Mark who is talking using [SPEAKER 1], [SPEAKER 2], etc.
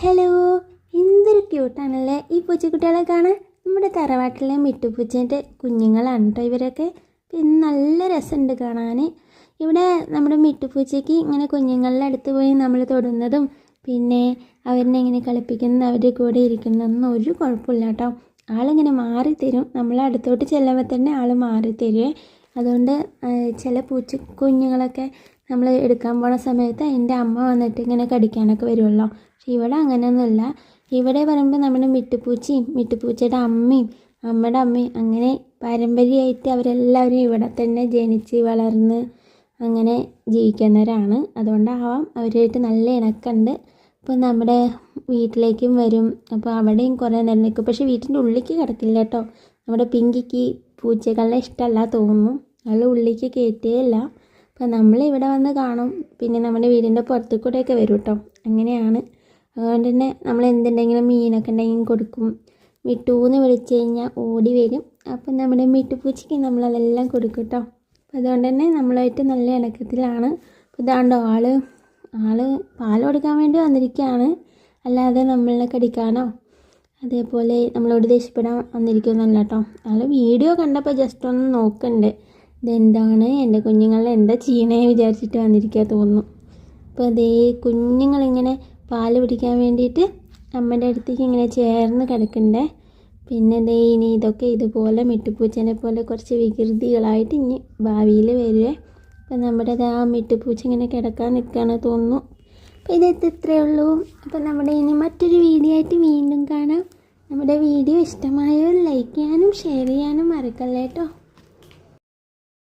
[SPEAKER 1] Hello, എന്തൊരു ക്യൂട്ടാണല്ലേ ഈ പൂച്ചക്കുട്ടികളെ കാണാൻ. നമ്മുടെ തറവാട്ടിലെ മിട്ടുപൂച്ചേൻ്റെ കുഞ്ഞുങ്ങളാണ് കേട്ടോ ഇവരൊക്കെ. പിന്നെ നല്ല രസമുണ്ട് കാണാൻ. ഇവിടെ നമ്മുടെ മിട്ടുപൂച്ചയ്ക്ക് ഇങ്ങനെ കുഞ്ഞുങ്ങളുടെ അടുത്ത് പോയി നമ്മൾ തൊടുന്നതും പിന്നെ അവരിനെ ഇങ്ങനെ കളിപ്പിക്കുന്നതും അവരുടെ കൂടെ ഇരിക്കുന്നതൊന്നും ഒരു കുഴപ്പമില്ല കേട്ടോ. ആളിങ്ങനെ മാറി തരും. നമ്മൾ അടുത്തോട്ട് ചെല്ലുമ്പോൾ തന്നെ ആൾ മാറി തരുവേ. അതുകൊണ്ട് ചില പൂച്ച കുഞ്ഞുങ്ങളൊക്കെ നമ്മൾ എടുക്കാൻ പോണ സമയത്ത് എൻ്റെ അമ്മ വന്നിട്ട് ഇങ്ങനെ കടിക്കാനൊക്കെ വരുമല്ലോ. പക്ഷെ ഇവിടെ അങ്ങനെയൊന്നുമില്ല. ഇവിടെ പറയുമ്പോൾ നമ്മുടെ മിട്ടുപൂച്ചയും മിട്ടുപൂച്ചയുടെ അമ്മയും അമ്മയുടെ അമ്മയും അങ്ങനെ പാരമ്പര്യമായിട്ട് അവരെല്ലാവരും ഇവിടെ തന്നെ ജനിച്ച് വളർന്ന് അങ്ങനെ ജീവിക്കുന്നവരാണ്. അതുകൊണ്ടാവാം അവരുമായിട്ട് നല്ല ഇണക്കമുണ്ട്. അപ്പോൾ നമ്മുടെ വീട്ടിലേക്കും വരും. അപ്പോൾ അവിടെയും കുറേ നേരം നിൽക്കും. പക്ഷേ വീട്ടിൻ്റെ ഉള്ളിലേക്ക് കിടക്കില്ല കേട്ടോ. നമ്മുടെ പിങ്കിക്ക് പൂച്ചകളെ ഇഷ്ടമല്ല തോന്നുന്നു. അവൾ ഉള്ളിലേക്ക് കയറ്റുകയില്ല. അപ്പോൾ നമ്മളിവിടെ വന്ന് കാണും. പിന്നെ നമ്മുടെ വീടിൻ്റെ പുറത്തു കൂടെയൊക്കെ വരും കേട്ടോ. അങ്ങനെയാണ്. അതുകൊണ്ട് തന്നെ നമ്മൾ എന്തുണ്ടെങ്കിലും മീനൊക്കെ ഉണ്ടെങ്കിൽ കൊടുക്കും. മിട്ടൂന്ന് വിളിച്ചു കഴിഞ്ഞാൽ ഓടി വരും. അപ്പം നമ്മുടെ മിട്ടുപൂച്ചയ്ക്ക് നമ്മളതെല്ലാം കൊടുക്കും കേട്ടോ. അപ്പം അതുകൊണ്ട് തന്നെ നമ്മളുമായിട്ട് നല്ല ഇണക്കത്തിലാണ്. അപ്പോൾ ഇതാണ്ടോ ആള് പാൽ കൊടുക്കാൻ വേണ്ടി വന്നിരിക്കുകയാണ്. അല്ലാതെ നമ്മളെ കടിക്കാനോ അതേപോലെ നമ്മളോട് ദേഷ്യപ്പെടാൻ വന്നിരിക്കുന്നല്ല കേട്ടോ. ആൾ വീഡിയോ കണ്ടപ്പോൾ ജസ്റ്റ് ഒന്ന് നോക്കണ്ട് ഇതെന്താണ് എൻ്റെ കുഞ്ഞുങ്ങളെ എന്താ ചെയ്യണേ വിചാരിച്ചിട്ട് വന്നിരിക്കുക തോന്നുന്നു. അപ്പോൾ അതേ കുഞ്ഞുങ്ങളിങ്ങനെ പാൽ പിടിക്കാൻ വേണ്ടിയിട്ട് അമ്മയുടെ അടുത്തേക്ക് ഇങ്ങനെ ചേർന്ന് കിടക്കണ്ടേ. പിന്നെ ദേ ഇനി ഇതൊക്കെ ഇതുപോലെ മിട്ടുപൂച്ചേനെ പോലെ കുറച്ച് വികൃതികളായിട്ട് ഇനി ഭാവിയിൽ വരുവേ. അപ്പം നമ്മുടെ ആ മിട്ടുപൂച്ച ഇങ്ങനെ കിടക്കാൻ നിൽക്കുകയാണ് തോന്നുന്നു. അപ്പോൾ ഇത് ഇത്രയേ ഉള്ളൂ. അപ്പോൾ നമ്മുടെ ഇനി മറ്റൊരു വീഡിയോ ആയിട്ട് വീണ്ടും കാണാം. നമ്മുടെ വീഡിയോ ഇഷ്ടമായവർ ലൈക്ക് ചെയ്യാനും ഷെയർ ചെയ്യാനും മറക്കല്ലേ കേട്ടോ.